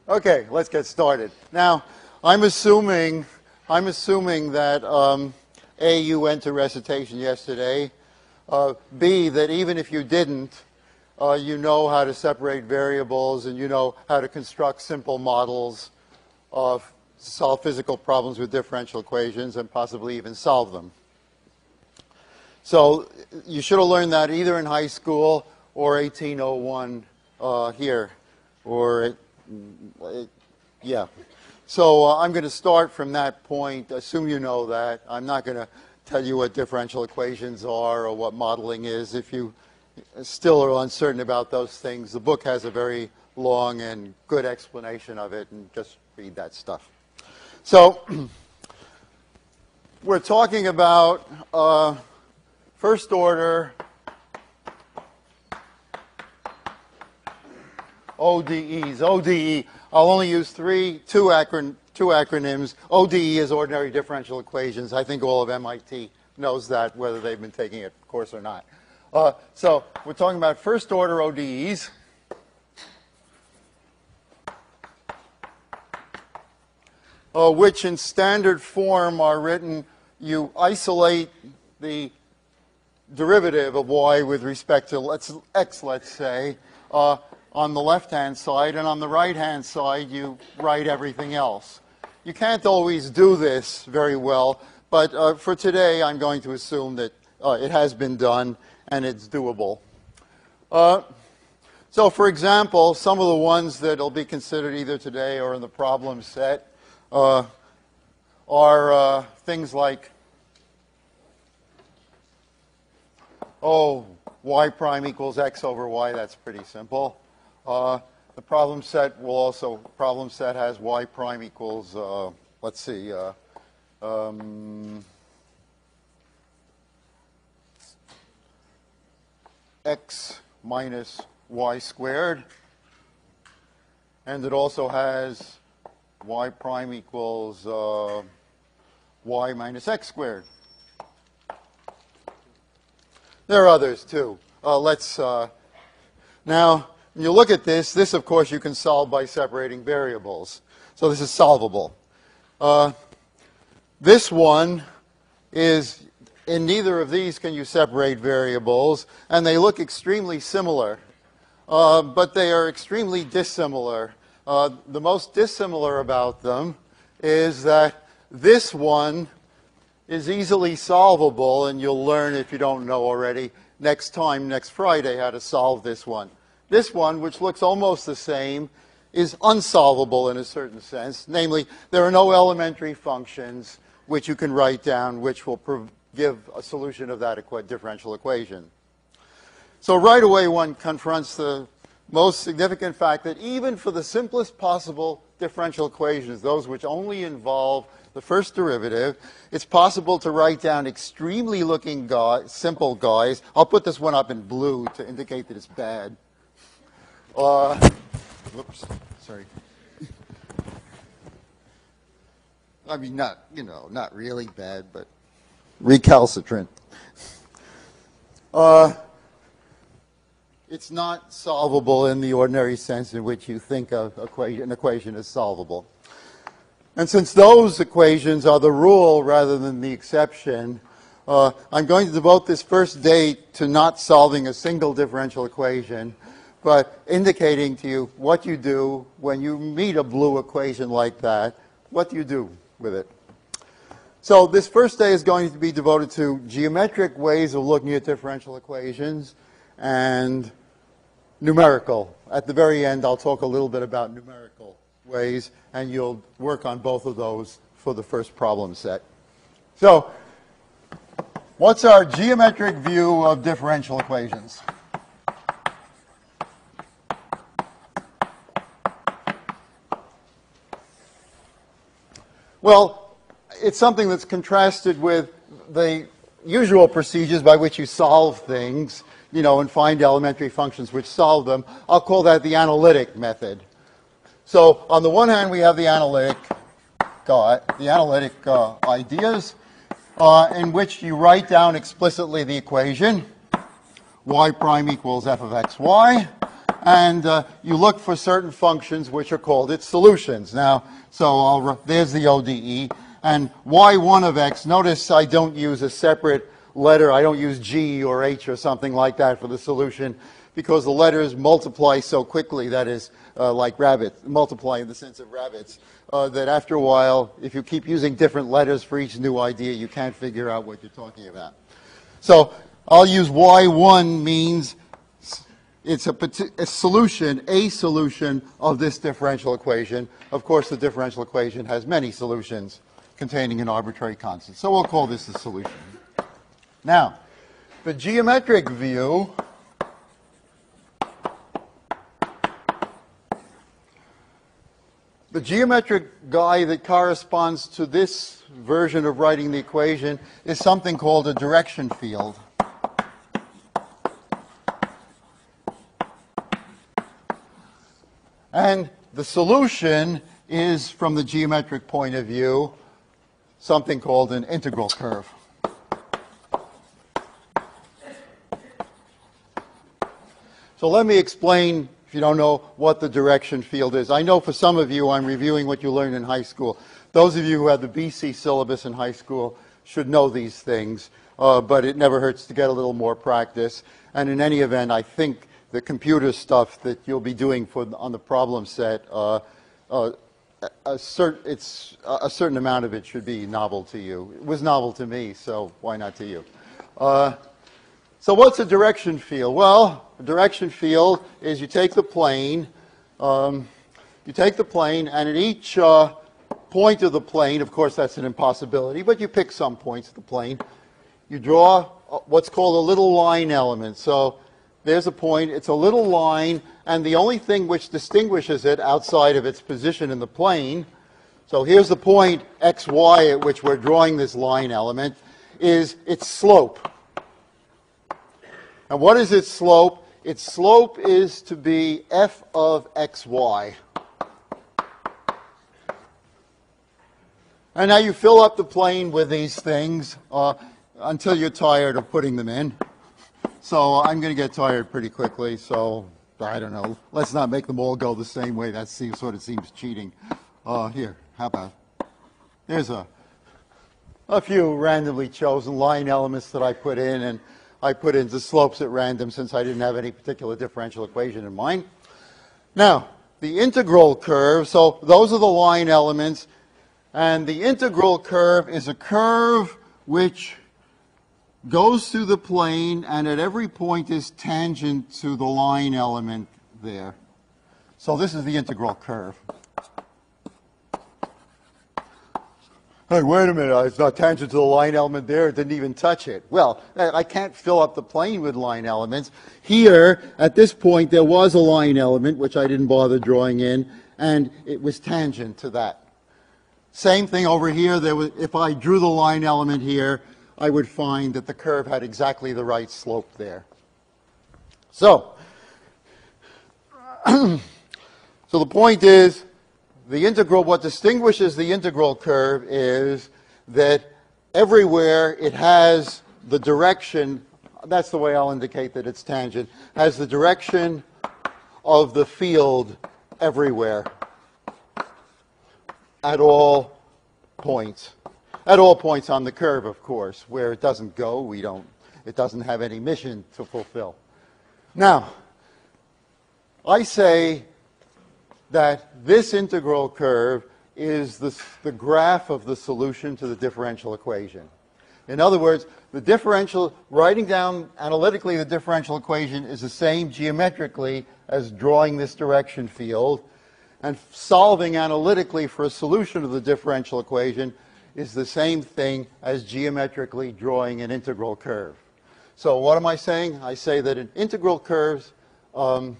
Okay, let's get started. Now, I'm assuming that A, you went to recitation yesterday. B, that even if you didn't, you know how to separate variables and you know how to construct simple models of solve physical problems with differential equations and possibly even solve them. So you should have learned that either in high school or 1801 here, yeah. So I'm going to start from that point. Assume you know that. I'm not going to tell you what differential equations are or what modeling is. If you still are uncertain about those things, the book has a very long and good explanation of it, and just read that stuff. So we're talking about first order ODEs. ODE, I'll only use two acronyms. ODE is ordinary differential equations. I think all of MIT knows that, whether they've been taking it course or not. So we're talking about first order ODEs. Which in standard form are written, you isolate the derivative of y with respect to x, let's say, on the left-hand side, and on the right-hand side, you write everything else. You can't always do this very well, but for today, I'm going to assume that it has been done and it's doable. So, for example, some of the ones that will be considered either today or in the problem set are things like, y prime equals x over y. That's pretty simple. The problem set has y prime equals, let's see, x minus y squared. And it also has y prime equals y minus x squared. There are others, too. Now, when you look at this, of course, you can solve by separating variables. So this is solvable. This one is, in neither of these can you separate variables, and they look extremely similar, but they are extremely dissimilar. The most dissimilar about them is that this one is easily solvable, and you'll learn, if you don't know already, next Friday, how to solve this one. This one, which looks almost the same, is unsolvable in a certain sense. Namely, there are no elementary functions which you can write down which will give a solution of that differential equation. So right away one confronts the most significant fact that even for the simplest possible differential equations, those which only involve the first derivative, it's possible to write down extremely looking simple guys. I'll put this one up in blue to indicate that it's bad. Whoops, sorry. I mean, not really bad, but recalcitrant. It's not solvable in the ordinary sense in which you think of an equation as solvable. And since those equations are the rule rather than the exception, I'm going to devote this first day to not solving a single differential equation, but indicating to you what you do when you meet a blue equation like that. What do you do with it? So this first day is going to be devoted to geometric ways of looking at differential equations and numerical. At the very end, I'll talk a little bit about numerical ways, and you'll work on both of those for the first problem set. So what's our geometric view of differential equations? Well, it's something that's contrasted with the usual procedures by which you solve things, and find elementary functions which solve them. I'll call that the analytic method. So on the one hand, we have the analytic ideas in which you write down explicitly the equation y prime equals f of x y. And you look for certain functions which are called its solutions. Now, so there's the ODE. And y1 of x, notice I don't use a separate letter. I don't use G or H or something like that for the solution because the letters multiply so quickly, that is, like rabbits, multiply in the sense of rabbits, that after a while, if you keep using different letters for each new idea, you can't figure out what you're talking about. So I'll use y1 means it's a solution of this differential equation. Of course, the differential equation has many solutions containing an arbitrary constant. So we'll call this a solution. Now, the geometric view guy that corresponds to this version of writing the equation is something called a direction field. And the solution is, from the geometric point of view, something called an integral curve. So let me explain, if you don't know, what the direction field is. I know for some of you I'm reviewing what you learned in high school. Those of you who had the BC syllabus in high school should know these things, but it never hurts to get a little more practice. And in any event, I think the computer stuff that you'll be doing on the problem set, a certain amount of it should be novel to you. It was novel to me, so why not to you? So what's a direction field? Well, a direction field is you take the plane, and at each point of the plane, of course that's an impossibility, but you pick some points of the plane, you draw what's called a little line element. So there's a point, it's a little line, and the only thing which distinguishes it outside of its position in the plane, so here's the point xy at which we're drawing this line element, is its slope. And what is its slope? Its slope is to be f of xy. And now you fill up the plane with these things until you're tired of putting them in. So I'm going to get tired pretty quickly, so I don't know. Let's not make them all go the same way. That sort of seems cheating. Here, how about, there's a few randomly chosen line elements that I put in, and I put in the slopes at random since I didn't have any particular differential equation in mind. Now, the integral curve, so those are the line elements, and the integral curve is a curve which goes through the plane and at every point is tangent to the line element there. So this is the integral curve. Hey, wait a minute, it's not tangent to the line element there, it didn't even touch it. Well, I can't fill up the plane with line elements. Here, at this point, there was a line element, which I didn't bother drawing in, and it was tangent to that. Same thing over here, if I drew the line element here, I would find that the curve had exactly the right slope there. So, so the point is, the integral, what distinguishes the integral curve is that everywhere it has the direction, that's the way I'll indicate that it's tangent, has the direction of the field everywhere at all points. At all points on the curve, of course. Where it doesn't go, it doesn't have any mission to fulfill. Now, I say that this integral curve is the graph of the solution to the differential equation. In other words, the differential, writing down analytically the differential equation is the same geometrically as drawing this direction field, and solving analytically for a solution of the differential equation is the same thing as geometrically drawing an integral curve. So what am I saying? I say that in integral curves, all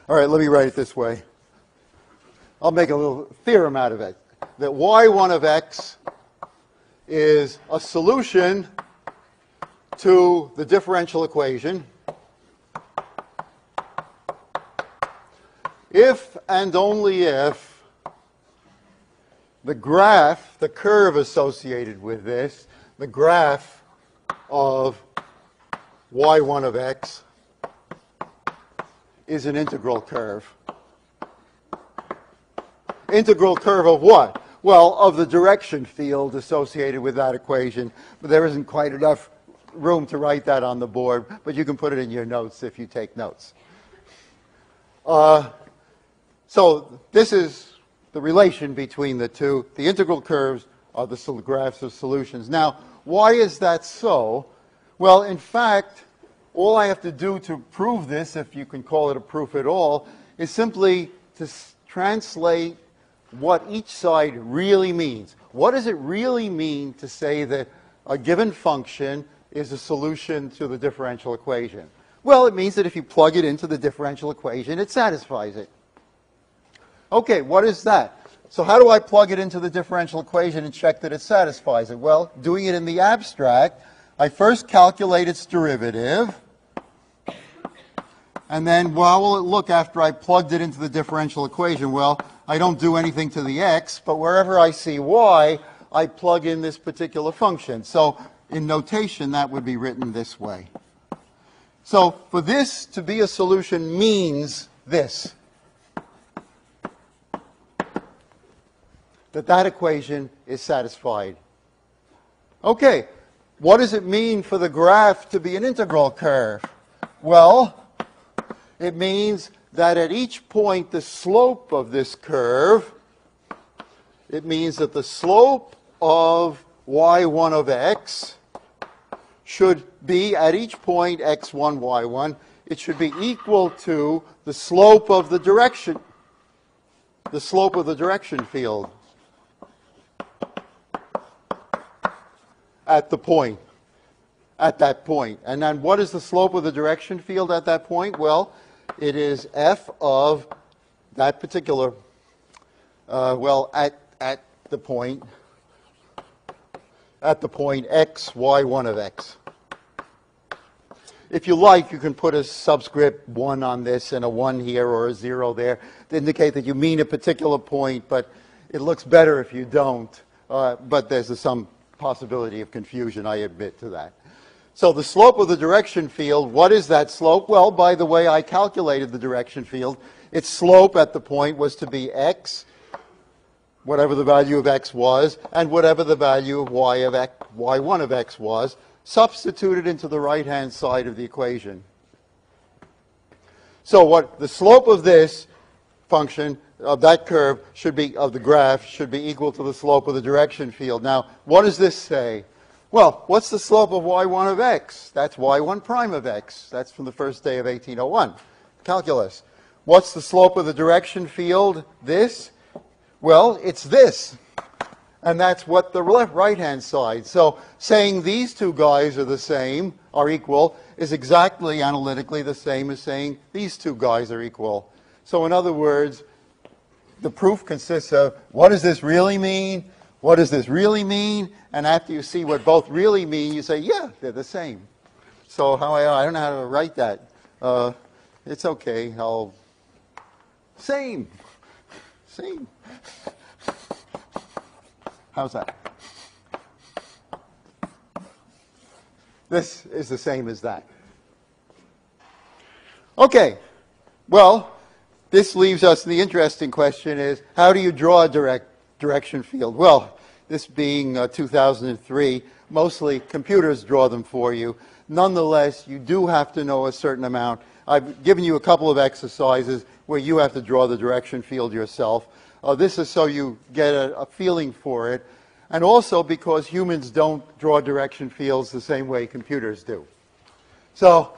right, let me write it this way. I'll make a little theorem out of it. That y1 of x is a solution to the differential equation if and only if the graph, the curve associated with this, the graph of y1 of x is an integral curve. Integral curve of what? Well, of the direction field associated with that equation, but there isn't quite enough room to write that on the board, but you can put it in your notes if you take notes. So this is the relation between the two. The integral curves are the graphs of solutions. Now, why is that so? Well, in fact, all I have to do to prove this, if you can call it a proof at all, is simply to translate what each side really means. What does it really mean to say that a given function is a solution to the differential equation? Well, it means that if you plug it into the differential equation, it satisfies it. Okay, what is that? So how do I plug it into the differential equation and check that it satisfies it? Well, doing it in the abstract, I first calculate its derivative, and then how will it look after I plugged it into the differential equation? Well, I don't do anything to the x, but wherever I see y, I plug in this particular function. So in notation, that would be written this way. So for this to be a solution means this. That equation is satisfied. Okay, what does it mean for the graph to be an integral curve? Well, it means that at each point the slope of this curve, it means that the slope of y1 of x should be at each point x1, y1, it should be equal to the slope of the direction field at that point. And then what is the slope of the direction field at that point? Well, it is f of that particular, at the point x, y1 of x. If you like, you can put a subscript 1 on this and a 1 here or a 0 there to indicate that you mean a particular point, but it looks better if you don't. But there's some possibility of confusion, I admit to that. So the slope of the direction field, what is that slope? Well, by the way I calculated the direction field, its slope at the point was to be x, whatever the value of x was, and whatever the value of y1 of x was, substituted into the right-hand side of the equation. So what the slope of this function, of that curve, should be, of the graph, should be equal to the slope of the direction field. Now, what does this say? Well, what's the slope of y1 of x? That's y1 prime of x. That's from the first day of 1801, calculus. What's the slope of the direction field? This? Well, it's this. And that's what the right-hand side. So saying these two guys are the same, are equal, is exactly analytically the same as saying these two guys are equal. So in other words, the proof consists of what does this really mean? What does this really mean? And after you see what both really mean, you say, yeah, they're the same. So I don't know how to write that. It's okay. Same. How's that? This is the same as that. Okay. Well, this leaves us, the interesting question is, how do you draw a direction field? Well, this being 2003, mostly computers draw them for you. Nonetheless, you do have to know a certain amount. I've given you a couple of exercises where you have to draw the direction field yourself. This is so you get a feeling for it, and also because humans don't draw direction fields the same way computers do. So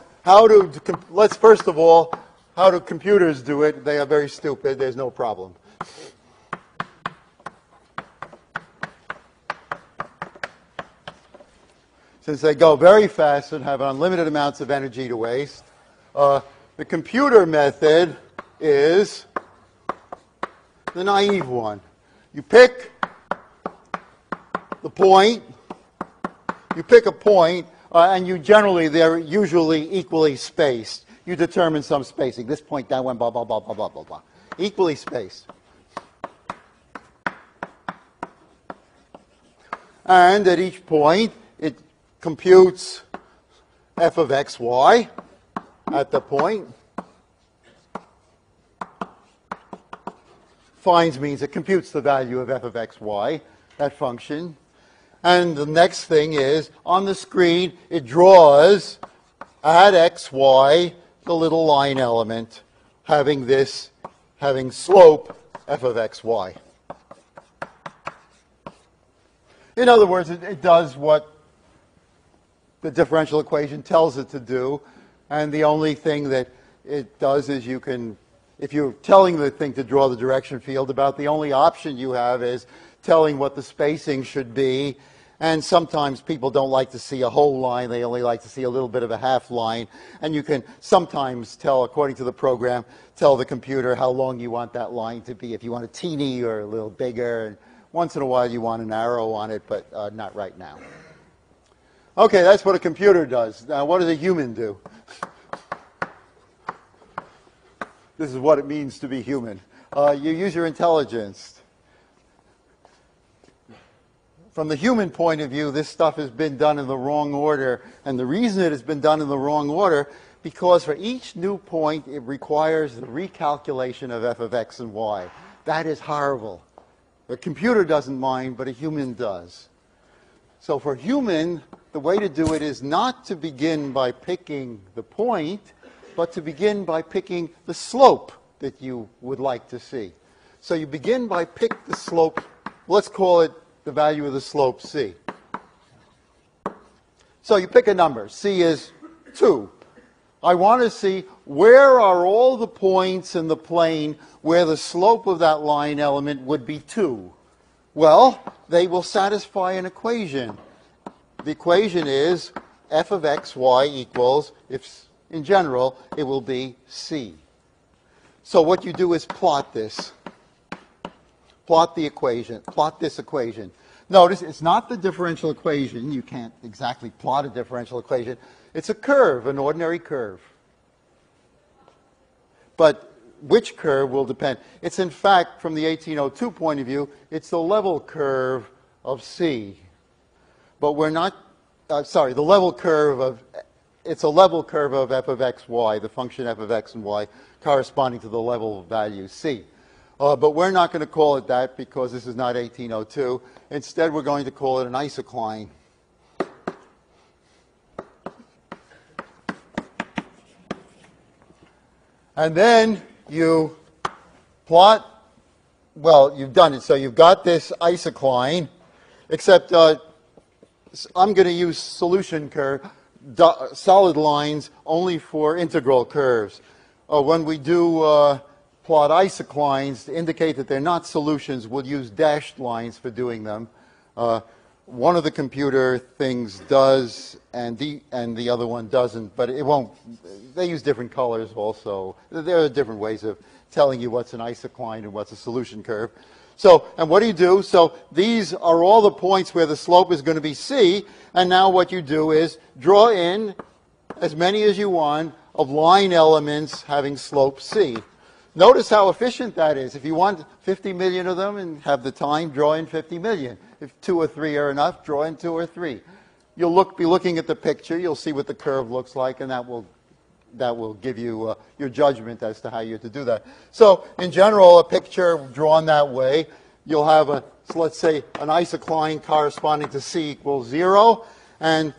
let's first of all, how do computers do it? They are very stupid. There's no problem. Since they go very fast and have unlimited amounts of energy to waste, the computer method is the naive one. You pick the point, you pick a point, and they're usually equally spaced. You determine some spacing. This point, that one, blah, blah, blah, blah, blah, blah, blah. Equally spaced. And at each point, it computes f of xy at the point. Finds means it computes the value of f of xy, that function. And the next thing is, on the screen, it draws at xy the little line element having slope f of xy. In other words, it does what the differential equation tells it to do, and the only thing that it does is you can, if you're telling the thing to draw the direction field, about the only option you have is telling what the spacing should be. And sometimes people don't like to see a whole line, they only like to see a little bit of a half line. And you can sometimes tell, according to the program, tell the computer how long you want that line to be, if you want it teeny or a little bigger. And once in a while you want an arrow on it, but not right now. Okay, that's what a computer does. Now, what does a human do? This is what it means to be human. You use your intelligence. From the human point of view, this stuff has been done in the wrong order. And the reason it has been done in the wrong order, because for each new point, it requires the recalculation of f of x and y. That is horrible. A computer doesn't mind, but a human does. So for human, the way to do it is not to begin by picking the point, but to begin by picking the slope that you would like to see. So you begin by pick the slope. Let's call it the value of the slope c. So you pick a number. C is 2. I want to see where are all the points in the plane where the slope of that line element would be 2. Well, they will satisfy an equation. The equation is f of xy equals, if in general, it will be c. So what you do is plot this. Plot the equation. Plot this equation. Notice it's not the differential equation. You can't exactly plot a differential equation. It's a curve, an ordinary curve. But which curve will depend. It's in fact, from the 1802 point of view, it's the level curve of C. But we're not, the level curve of, it's a level curve of f of xy, the function f of x and y, corresponding to the level value C. But we're not going to call it that because this is not 1802. Instead, we're going to call it an isocline. And then you plot, well, you've done it. So you've got this isocline, except I'm going to use solution curve, solid lines only for integral curves. When we do plot isoclines to indicate that they're not solutions, we'll use dashed lines for doing them. One of the computer things does, and the other one doesn't, but it won't. They use different colors also. There are different ways of telling you what's an isocline and what's a solution curve. So, and what do you do? So these are all the points where the slope is going to be c, and now what you do is draw in as many as you want of line elements having slope c. Notice how efficient that is. If you want 50 million of them and have the time, draw in 50 million. If 2 or 3 are enough, draw in 2 or 3. You'll be looking at the picture. You'll see what the curve looks like, and that will give you your judgment as to how you're to do that. So, in general, a picture drawn that way, you'll have so let's say, an isocline corresponding to c equals 0, and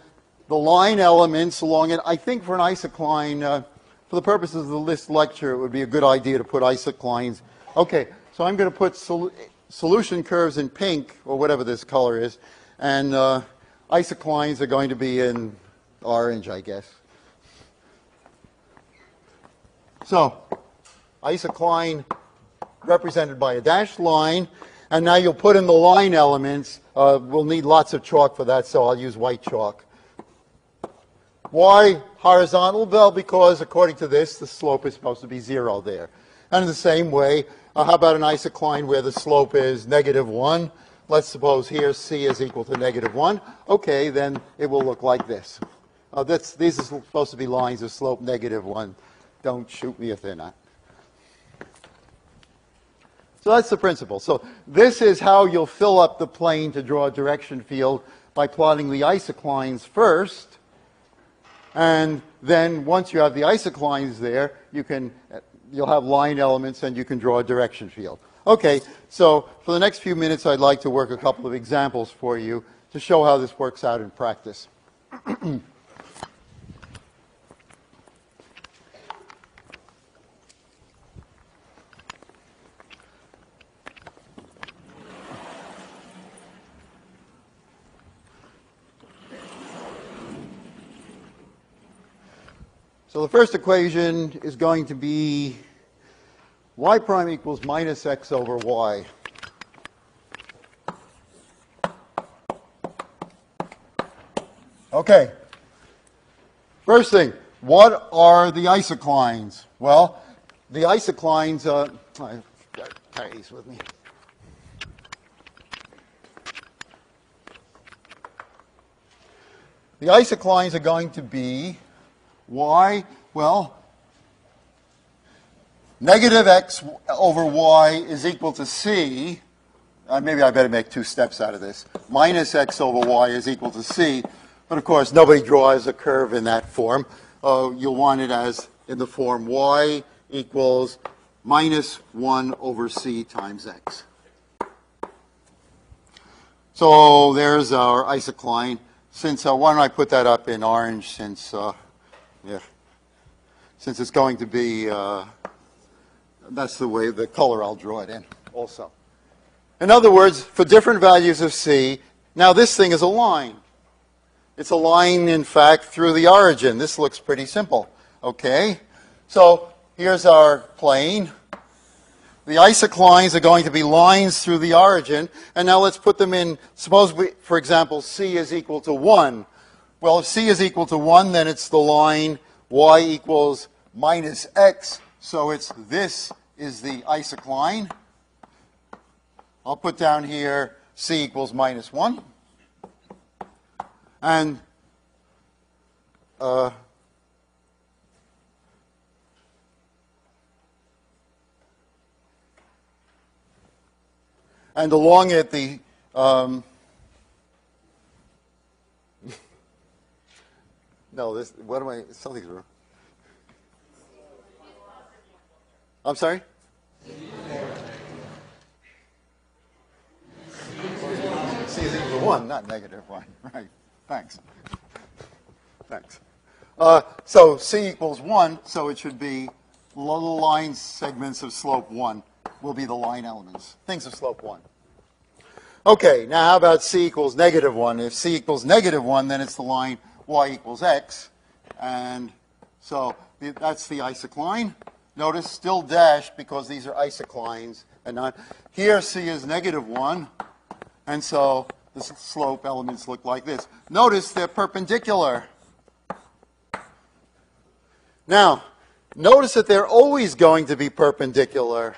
the line elements along it. I think for an isocline, for the purposes of this lecture, it would be a good idea to put isoclines. Okay, so I'm going to put solution curves in pink, or whatever this color is, and isoclines are going to be in orange, I guess. So, isocline represented by a dashed line, and now you'll put in the line elements. We'll need lots of chalk for that, so I'll use white chalk. Why horizontal? Well, because according to this, the slope is supposed to be 0 there. And in the same way, how about an isocline where the slope is -1? Let's suppose here c is equal to -1. Okay, then it will look like this. These are supposed to be lines of slope -1. Don't shoot me if they're not. So that's the principle. So this is how you'll fill up the plane to draw a direction field, by plotting the isoclines first. And then once you have the isoclines there, you'll have line elements and you can draw a direction field. Okay, so for the next few minutes, I'd like to work a couple of examples for you to show how this works out in practice. So the first equation is going to be y prime equals minus x over y. Okay. First thing, what are the isoclines? Well, the isoclines, I've got to carry these with me. The isoclines are going to be y, well, negative x over y is equal to c. Maybe I better make two steps out of this. Minus x over y is equal to c. But of course, nobody draws a curve in that form. You'll want it as in the form y equals minus 1 over c times x. So there's our isocline. Since why don't I put that up in orange since it's going to be, that's the way, the color I'll draw it in also. In other words, for different values of c, now this thing is a line. It's a line, in fact, through the origin. This looks pretty simple, okay? So here's our plane. The isoclines are going to be lines through the origin. And now let's put them in, suppose, for example, c is equal to 1. Well, if c is equal to 1, then it's the line y equals minus x. So this is the isocline. I'll put down here c equals minus 1. And along it, the no, this, what am I, something's wrong. I'm sorry? C is equal to 1, not negative 1. Right. Thanks. Thanks. So c equals 1, so it should be little line segments of slope 1 will be the line elements, things of slope 1. Okay, now how about c equals negative 1? If c equals negative 1, then it's the line y equals x. And so that's the isocline. Notice still dashed because these are isoclines. And not here c is negative 1. And so the slope elements look like this. Notice they're perpendicular. Now, notice that they're always going to be perpendicular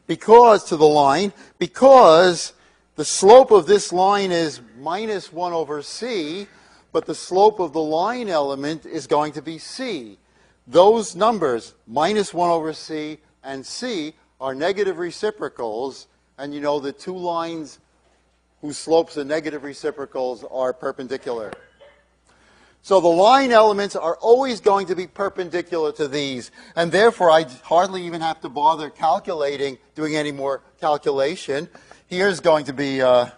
because to the line, because the slope of this line is minus 1 over c, but the slope of the line element is going to be c. Those numbers, minus 1 over c and c, are negative reciprocals, and you know the two lines whose slopes are negative reciprocals are perpendicular. So the line elements are always going to be perpendicular to these, and therefore I hardly even have to bother doing any more calculation. Here's going to be, well,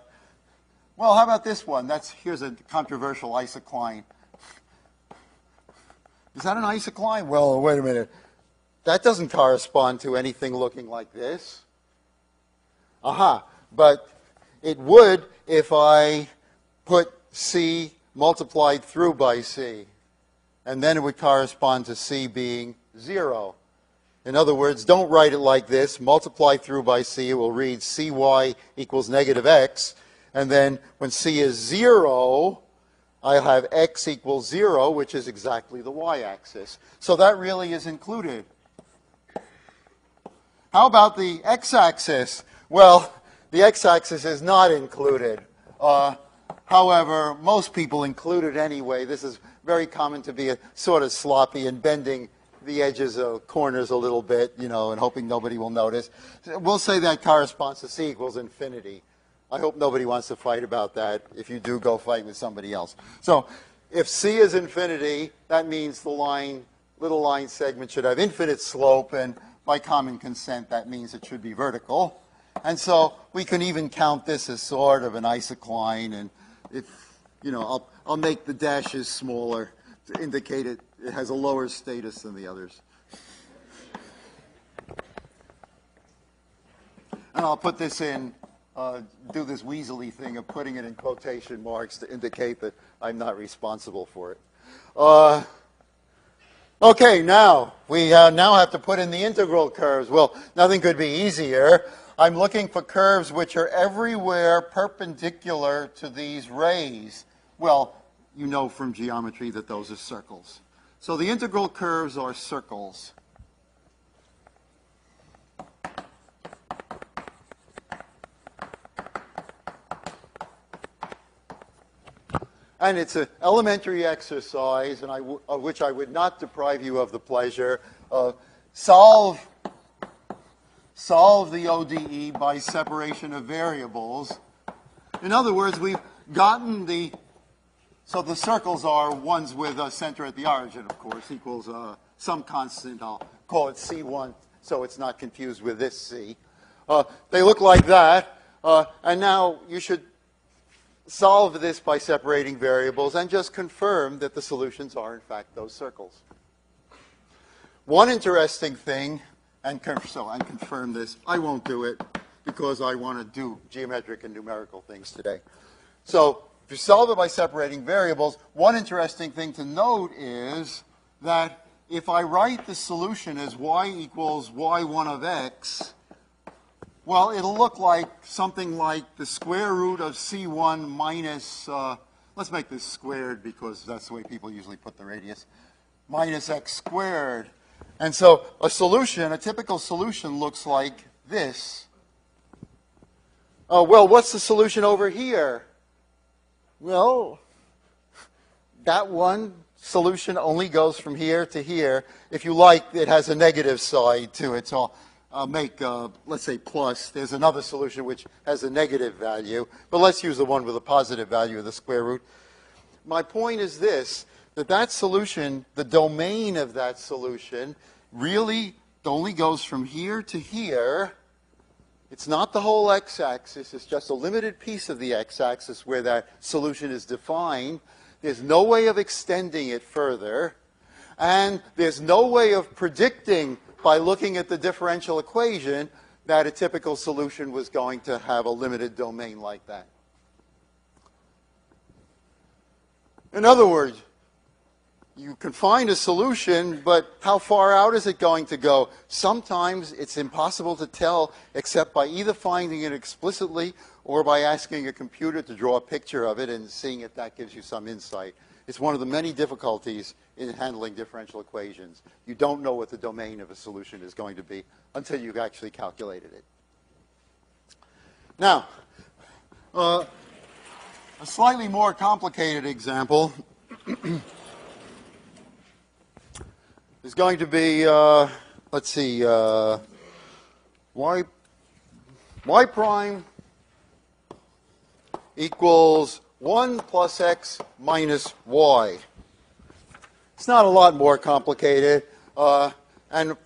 how about this one? Here's a controversial isocline. Is that an isocline? Well, wait a minute. That doesn't correspond to anything looking like this. Aha, but it would if I put c multiplied through by c, and then it would correspond to c being 0. In other words, don't write it like this. Multiply through by c, it will read cy equals negative x, and then when c is 0, I'll have x equals 0, which is exactly the y-axis. So that really is included. How about the x-axis? Well, the x-axis is not included. However, most people include it anyway. This is very common to be a sort of sloppy and bending the edges of corners a little bit, and hoping nobody will notice. We'll say that corresponds to c equals infinity. I hope nobody wants to fight about that. If you do, go fight with somebody else. So if C is infinity, that means the little line segment should have infinite slope, and by common consent, that means it should be vertical. And so we can even count this as sort of an isocline, and if, I'll make the dashes smaller to indicate it has a lower status than the others. And I'll put this in, do this weaselly thing of putting it in quotation marks to indicate that I'm not responsible for it. Okay, now, we now have to put in the integral curves. Well, nothing could be easier. I'm looking for curves which are everywhere perpendicular to these rays. Well, you know from geometry that those are circles. So the integral curves are circles. And it's an elementary exercise, and of which I would not deprive you of the pleasure. Solve the ODE by separation of variables. In other words, we've gotten so the circles are ones with a center at the origin, of course, equals some constant. I'll call it C1 so it's not confused with this C. They look like that, and now you should solve this by separating variables and just confirm that the solutions are in fact those circles. One interesting thing, and confirm this, I won't do it because I want to do geometric and numerical things today. So if you solve it by separating variables, one interesting thing to note is that if I write the solution as y equals y1 of x, well, it'll look like something like the square root of C1 minus, let's make this squared because that's the way people usually put the radius, minus x squared. And so a typical solution looks like this. Well, what's the solution over here? Well, that one solution only goes from here to here. If you like, it has a negative side to it. So I'll make, let's say, plus. There's another solution which has a negative value. But let's use the one with a positive value of the square root. My point is this, that solution, the domain of that solution, really only goes from here to here. It's not the whole x-axis. It's just a limited piece of the x-axis where that solution is defined. There's no way of extending it further. And there's no way of predicting by looking at the differential equation that a typical solution was going to have a limited domain like that. In other words, you can find a solution, but how far out is it going to go? Sometimes it's impossible to tell except by either finding it explicitly or by asking a computer to draw a picture of it and seeing if that gives you some insight. It's one of the many difficulties in handling differential equations. You don't know what the domain of a solution is going to be until you've actually calculated it. Now, a slightly more complicated example is going to be, let's see, y prime equals 1 plus x minus y. It's not a lot more complicated. And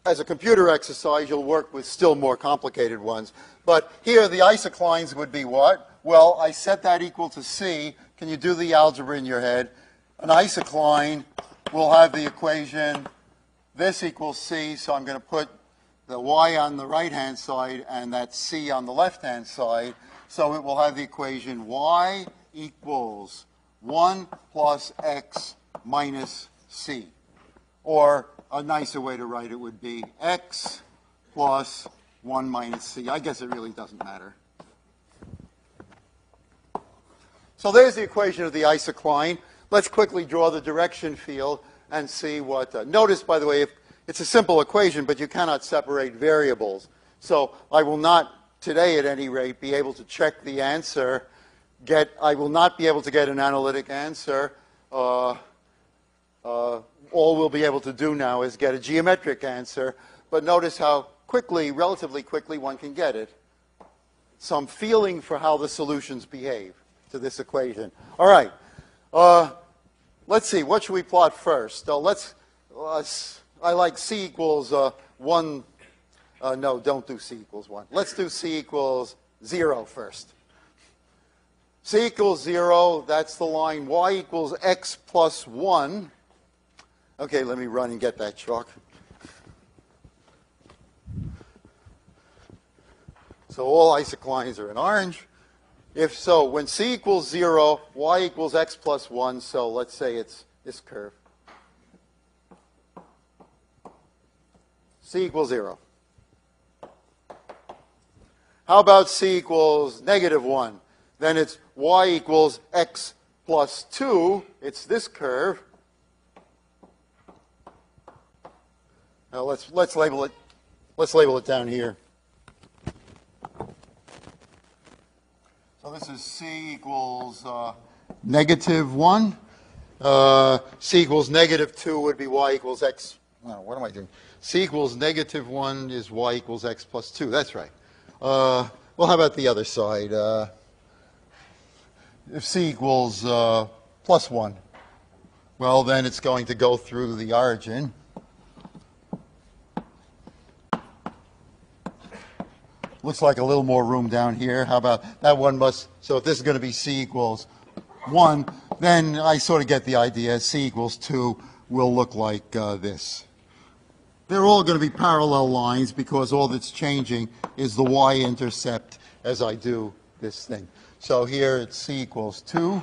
as a computer exercise, you'll work with still more complicated ones. But here, the isoclines would be what? Well, I set that equal to c. Can you do the algebra in your head? An isocline will have the equation, this equals c, so I'm going to put the y on the right-hand side and that c on the left-hand side. So it will have the equation y equals 1 plus x minus c. Or a nicer way to write it would be x plus 1 minus c. I guess it really doesn't matter. So there's the equation of the isocline. Let's quickly draw the direction field and see what... notice, by the way, if it's a simple equation, but you cannot separate variables. So I will not, today at any rate, be able to check the answer. I will not be able to get an analytic answer. All we'll be able to do now is get a geometric answer. But notice how quickly, relatively quickly, one can get it. Some feeling for how the solutions behave to this equation. All right. Let's see, what should we plot first? I like c equals 1. No, don't do c equals 1. Let's do c equals 0 first. C equals 0, that's the line y equals x plus 1. Okay, let me run and get that chalk. So all isoclines are in orange. If so, when c equals 0, y equals x plus 1, so let's say it's this curve. C equals 0. How about c equals negative 1? Then it's y equals x plus 2. It's this curve. Now let's label it. Let's label it down here. So this is c equals negative 1. C equals negative 2 would be y equals x. No, what am I doing? C equals negative 1 is y equals x plus 2. That's right. Well, how about the other side? If c equals plus 1, well, then it's going to go through the origin. Looks like a little more room down here. How about that one must, so if this is going to be c equals 1, then I sort of get the idea. C equals 2 will look like this. They're all going to be parallel lines because all that's changing is the y-intercept as I do this thing. So here it's c equals 2.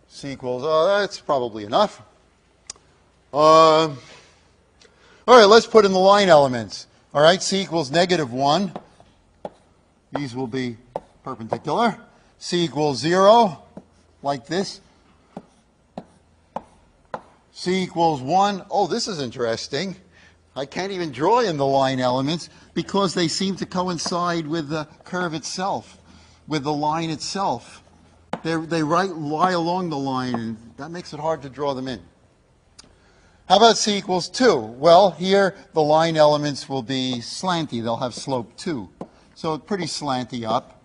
C equals, that's probably enough. All right, let's put in the line elements. All right, c equals negative 1. These will be perpendicular. C equals 0, like this. C equals 1. Oh, this is interesting. I can't even draw in the line elements because they seem to coincide with the curve itself, with the line itself. They lie along the line, and that makes it hard to draw them in. How about c equals 2? Well, here the line elements will be slanty. They'll have slope 2. So pretty slanty up.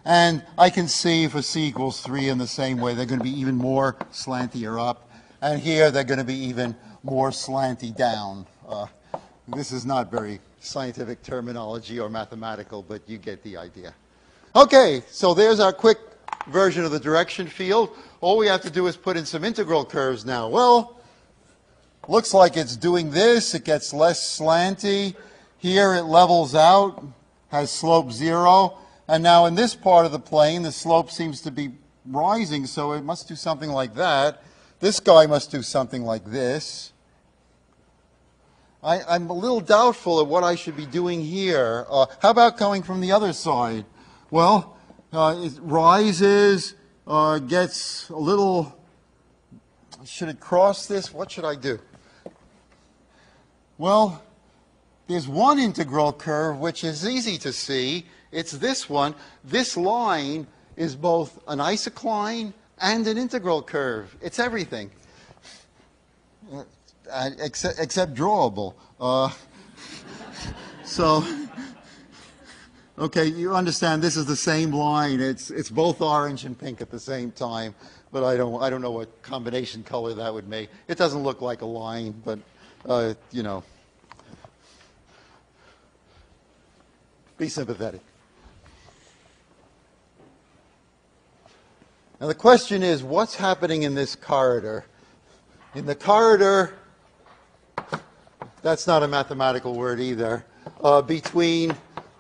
And I can see for c equals 3 in the same way, they're going to be even more slantier up. And here they're going to be even more slanty down. This is not very scientific terminology or mathematical, but you get the idea. Okay, so there's our quick version of the direction field. All we have to do is put in some integral curves now. Well, looks like it's doing this. It gets less slanty. Here it levels out, has slope 0. And now in this part of the plane, the slope seems to be rising, so it must do something like that. This guy must do something like this. I'm a little doubtful of what I should be doing here. How about coming from the other side? Well, it rises, gets a little... Should it cross this? What should I do? Well, there's one integral curve which is easy to see. It's this one. This line is both an isocline and an integral curve. It's everything, except drawable. So, okay, you understand this is the same line. It's both orange and pink at the same time, but I don't know what combination color that would make. It doesn't look like a line, but you know, be sympathetic. Now the question is, what's happening in this corridor? In the corridor, that's not a mathematical word either, between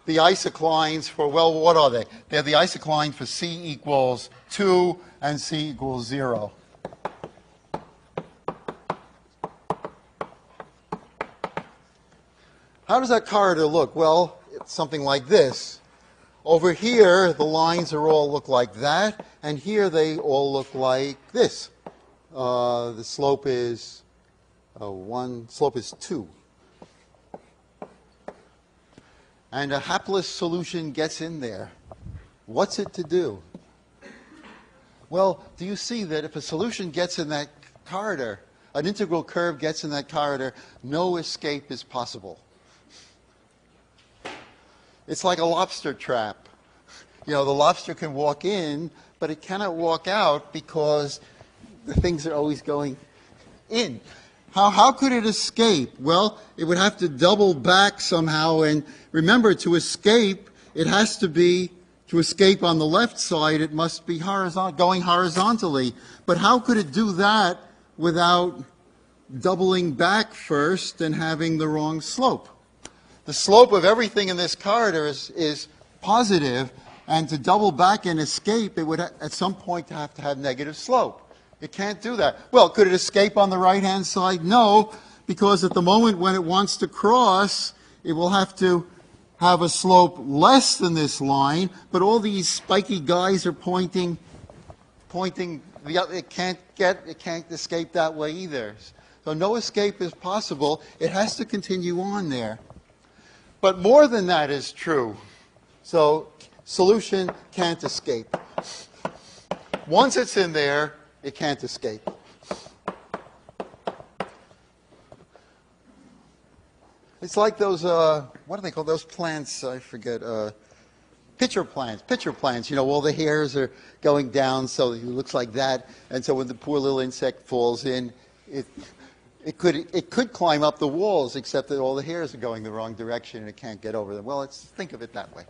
the isoclines for, well, what are they? They're the isocline for c equals 2 and c equals 0. How does that corridor look? Well, it's something like this. Over here, the lines all look like that, and here they all look like this. The slope is 1, slope is 2. And a hapless solution gets in there. What's it to do? Well, do you see that if a solution gets in that corridor, an integral curve gets in that corridor, no escape is possible. It's like a lobster trap. You know, the lobster can walk in, but it cannot walk out because the things are always going in. How could it escape? Well, it would have to double back somehow, and remember, to escape, it has to be, to escape on the left side, it must be going horizontally. But how could it do that without doubling back first and having the wrong slope? The slope of everything in this corridor is positive, and to double back and escape, it would at some point have to have negative slope. It can't do that. Well, could it escape on the right-hand side? No, because at the moment when it wants to cross, it will have to have a slope less than this line, but all these spiky guys are pointing, it can't escape that way either. So no escape is possible. It has to continue on there. But more than that is true. So solution can't escape. Once it's in there, it can't escape. It's like those, what do they call those plants? I forget. Pitcher plants. You know, all the hairs are going down, so it looks like that. And so when the poor little insect falls in, it could climb up the walls, except that all the hairs are going the wrong direction and it can't get over them. Well, let's think of it that way.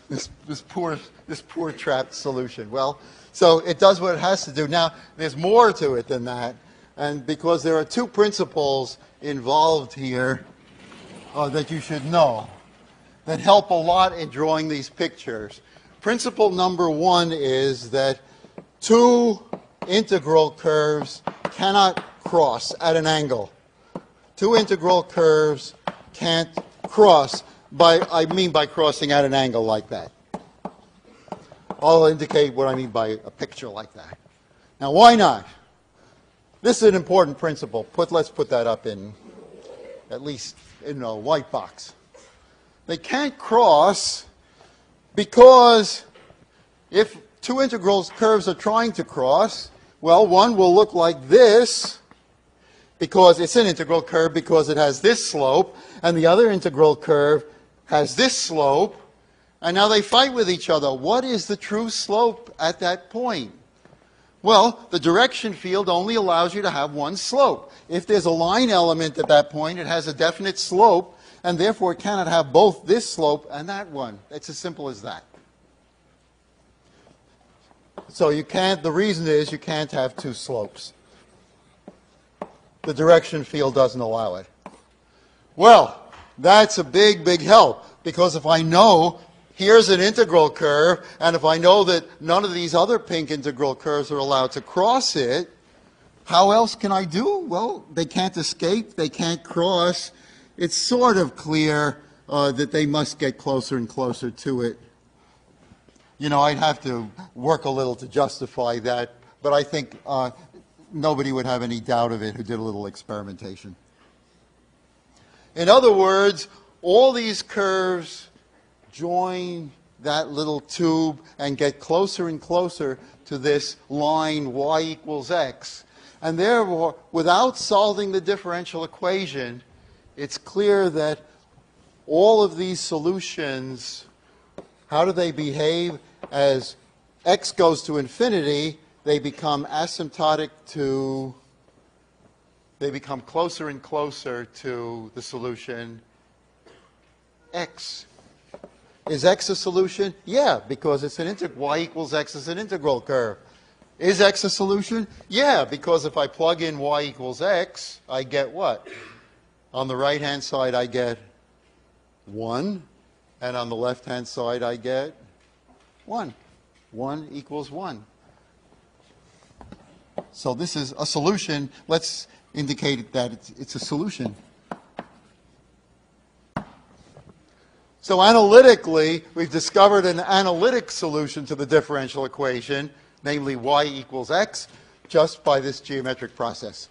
This poor trapped solution. Well, so it does what it has to do. Now, there's more to it than that, and because there are two principles involved here that you should know that help a lot in drawing these pictures. Principle number one is that two integral curves cannot cross at an angle. Two integral curves can't cross. I mean by crossing at an angle like that. I'll indicate what I mean by a picture like that. Now, why not? This is an important principle. Let's put that up in, at least in a white box. They can't cross because if two integral curves are trying to cross, well, one will look like this because it's an integral curve because it has this slope, and the other integral curve has this slope, and now they fight with each other. What is the true slope at that point? Well, the direction field only allows you to have one slope. If there's a line element at that point, it has a definite slope, and therefore it cannot have both this slope and that one. It's as simple as that. So you can't, the reason is you can't have two slopes. The direction field doesn't allow it. Well, that's a big, big help, because if I know here's an integral curve, and if I know that none of these other pink integral curves are allowed to cross it, how else can I do? Well, they can't escape, they can't cross. It's sort of clear that they must get closer and closer to it. You know, I'd have to work a little to justify that, but I think nobody would have any doubt of it who did a little experimentation. In other words, all these curves join that little tube and get closer and closer to this line y equals x. And therefore, without solving the differential equation, it's clear that all of these solutions, how do they behave? As x goes to infinity, they become asymptotic to, they become closer and closer to the solution x. Is x a solution? Yeah, because it's an y equals x is an integral curve. Is x a solution? Yeah, because if I plug in y equals x, I get what? On the right-hand side, I get 1, and on the left-hand side, I get 1. 1 equals 1. So this is a solution. Let's indicate that it's a solution. So analytically, we've discovered an analytic solution to the differential equation, namely y equals x, just by this geometric process.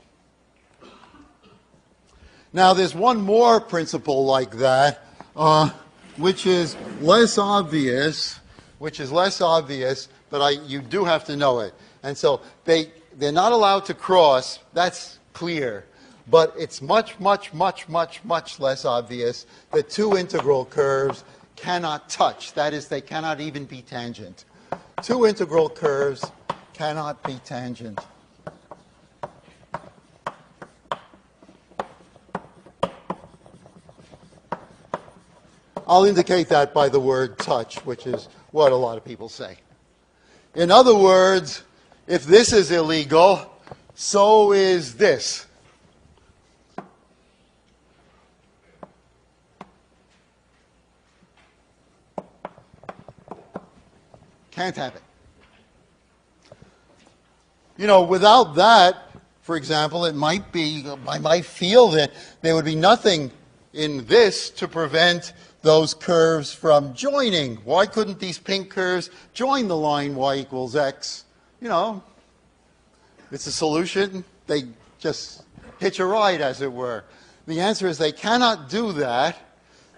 Now, there's one more principle like that, which is less obvious, but you do have to know it. And so they're not allowed to cross, that's clear. But it's much, much, much, much, much less obvious that two integral curves cannot touch. That is, they cannot even be tangent. Two integral curves cannot be tangent. I'll indicate that by the word touch, which is what a lot of people say. In other words, if this is illegal, so is this. Can't have it. You know, without that, for example, it might be, I might feel that there would be nothing in this to prevent those curves from joining. Why couldn't these pink curves join the line y equals x? You know, it's a solution. They just hitch a ride, as it were. The answer is they cannot do that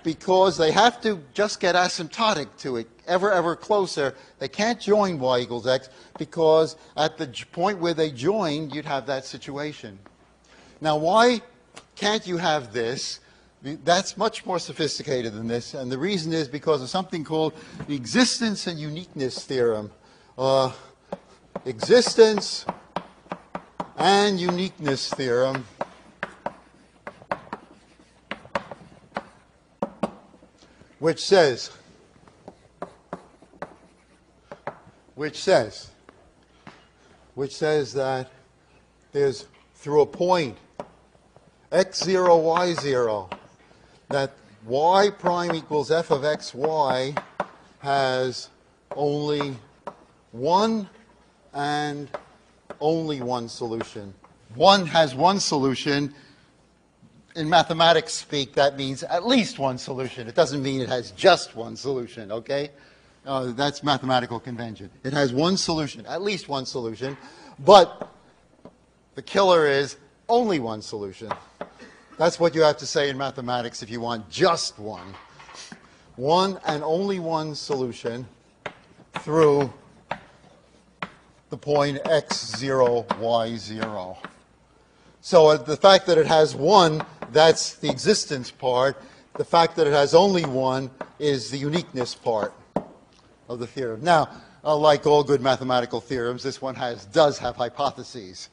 because they have to just get asymptotic to it, ever closer. They can't join y equals x because at the point where they join, you'd have that situation. Now, why can't you have this? That's much more sophisticated than this, and the reason is because of something called the existence and uniqueness theorem. Existence and uniqueness theorem which says that there's, through a point x0, y0, that y prime equals f of xy has only one and only one solution. One has one solution. In mathematics speak, that means at least one solution. It doesn't mean it has just one solution, okay? That's mathematical convention. It has one solution, at least one solution, but the killer is only one solution. That's what you have to say in mathematics if you want just one. One and only one solution through the point x0, y0. So the fact that it has one, that's the existence part. The fact that it has only one is the uniqueness part of the theorem. Now, like all good mathematical theorems, this one does have hypotheses.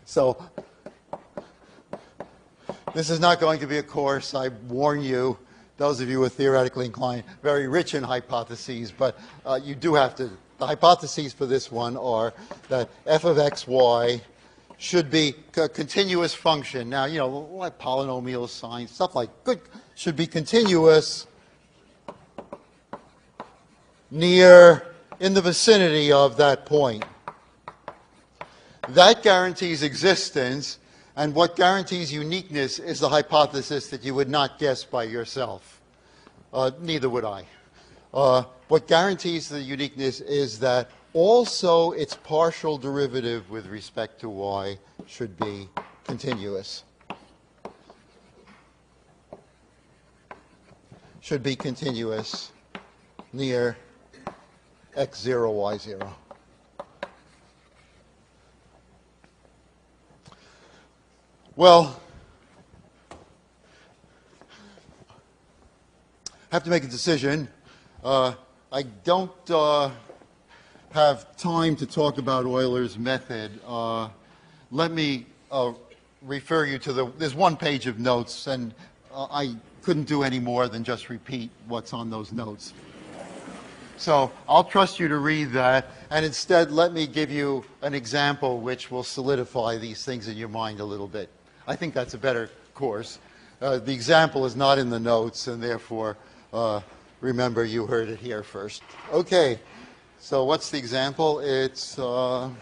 So this is not going to be a course, I warn you, those of you who are theoretically inclined, very rich in hypotheses, but you do have to, the hypotheses for this one are that f of xy should be a continuous function. Now, you know, like polynomial signs, stuff like good, should be continuous near, in the vicinity of that point. That guarantees existence, and what guarantees uniqueness is the hypothesis that you would not guess by yourself. Neither would I. What guarantees the uniqueness is that also its partial derivative with respect to y should be continuous. Should be continuous near x0, y0. Well, I have to make a decision. I don't have time to talk about Euler's method. Let me refer you to there's one page of notes, and I couldn't do any more than just repeat what's on those notes. So I'll trust you to read that, and instead let me give you an example which will solidify these things in your mind a little bit. I think that's a better course. The example is not in the notes, and therefore, remember, you heard it here first. Okay, so what's the example? It's so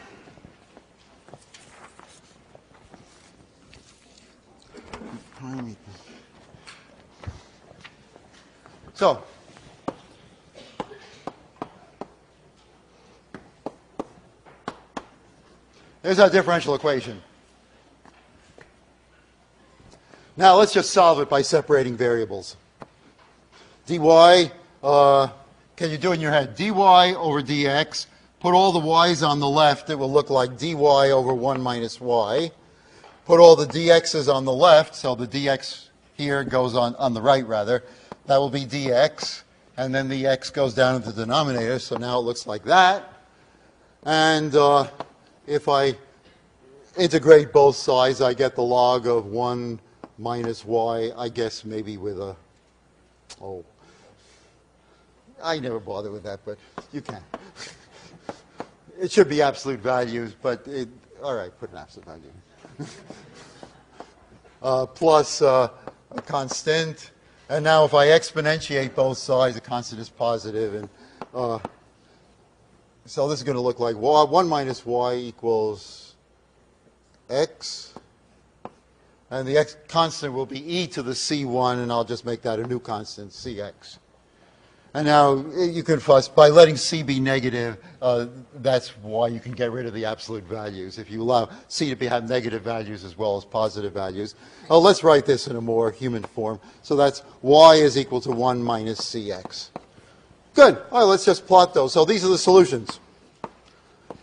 there's our differential equation. Now let's just solve it by separating variables. dy, can you do it in your head? dy over dx, put all the y's on the left, it will look like dy over 1 minus y. Put all the dx's on the left, so the dx here goes on the right, rather. That will be dx. and then the x goes down in the denominator, so now it looks like that. And if I integrate both sides, I get the log of 1 minus y, I guess maybe with a, oh, I never bother with that, but you can. It should be absolute values, but all right, put an absolute value. Plus a constant. And now if I exponentiate both sides, the constant is positive. And so this is going to look like 1 minus y equals x. And the x constant will be e to the c1, and I'll just make that a new constant, cx. And now you can fuss by letting c be negative. That's why you can get rid of the absolute values if you allow c to have negative values as well as positive values. Let's write this in a more human form. So that's y is equal to 1 minus cx. Good. All right, let's just plot those. So these are the solutions.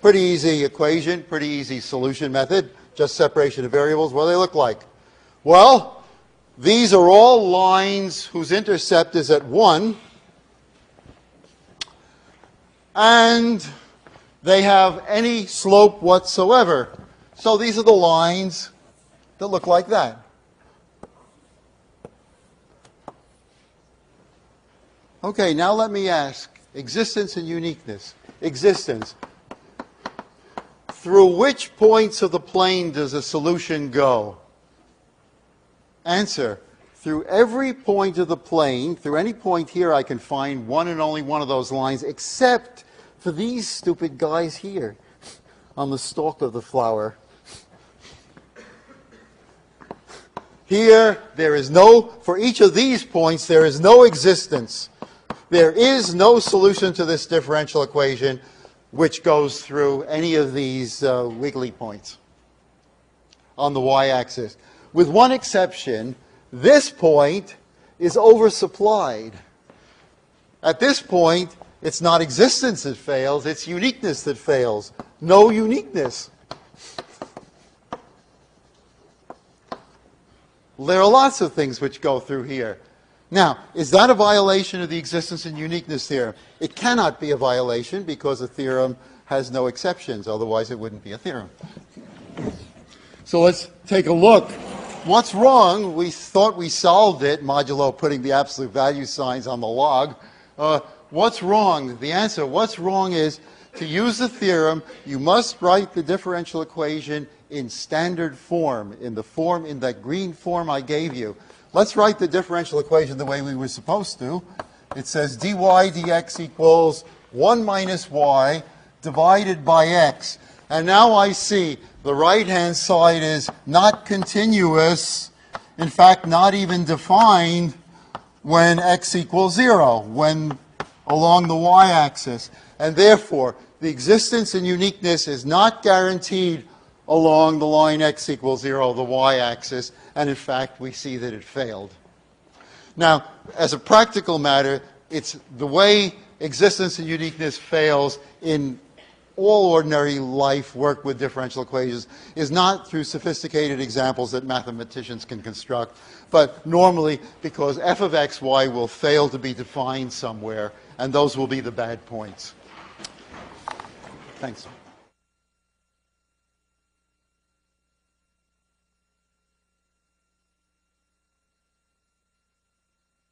Pretty easy equation, pretty easy solution method. Just separation of variables. What do they look like? Well, these are all lines whose intercept is at 1. And they have any slope whatsoever. So these are the lines that look like that. Okay, now let me ask, existence and uniqueness. Existence. Through which points of the plane does a solution go? Answer. Through every point of the plane, through any point here, I can find one and only one of those lines, except for these stupid guys here on the stalk of the flower. Here, there is no, for each of these points, there is no existence. There is no solution to this differential equation which goes through any of these wiggly points on the y-axis. With one exception, this point is oversupplied. At this point, it's not existence that fails, it's uniqueness that fails. No uniqueness. There are lots of things which go through here. Now, is that a violation of the existence and uniqueness theorem? It cannot be a violation because a theorem has no exceptions, otherwise it wouldn't be a theorem. So let's take a look. What's wrong? We thought we solved it, modulo putting the absolute value signs on the log. What's wrong? The answer, what's wrong is, to use the theorem, you must write the differential equation in standard form, in that green form I gave you. Let's write the differential equation the way we were supposed to. It says dy dx equals 1 minus y divided by x. And now I see the right-hand side is not continuous, in fact, not even defined when x equals 0, when along the y-axis. And therefore, the existence and uniqueness is not guaranteed along the line x equals 0, the y-axis, and in fact, we see that it failed. Now, as a practical matter, it's the way existence and uniqueness fails in all ordinary life work with differential equations is not through sophisticated examples that mathematicians can construct, but normally because f of x, y will fail to be defined somewhere, and those will be the bad points. Thanks.